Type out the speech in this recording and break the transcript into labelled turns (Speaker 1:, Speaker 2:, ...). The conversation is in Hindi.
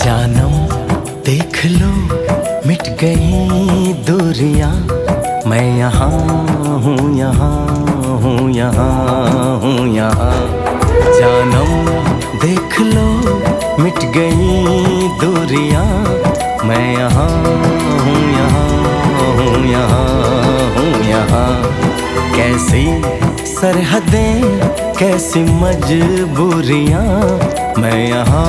Speaker 1: जानम देख लो मिट गई दूरियां, मैं यहाँ हूँ, यहाँ हूँ, यहाँ हूँ, यहाँ। जानम देख लो मिट गई दूरियां, मैं यहाँ हूँ, यहाँ हूँ, यहाँ हूँ, यहाँ। कैसी सरहदें कैसी मजबूरियां, मैं यहाँ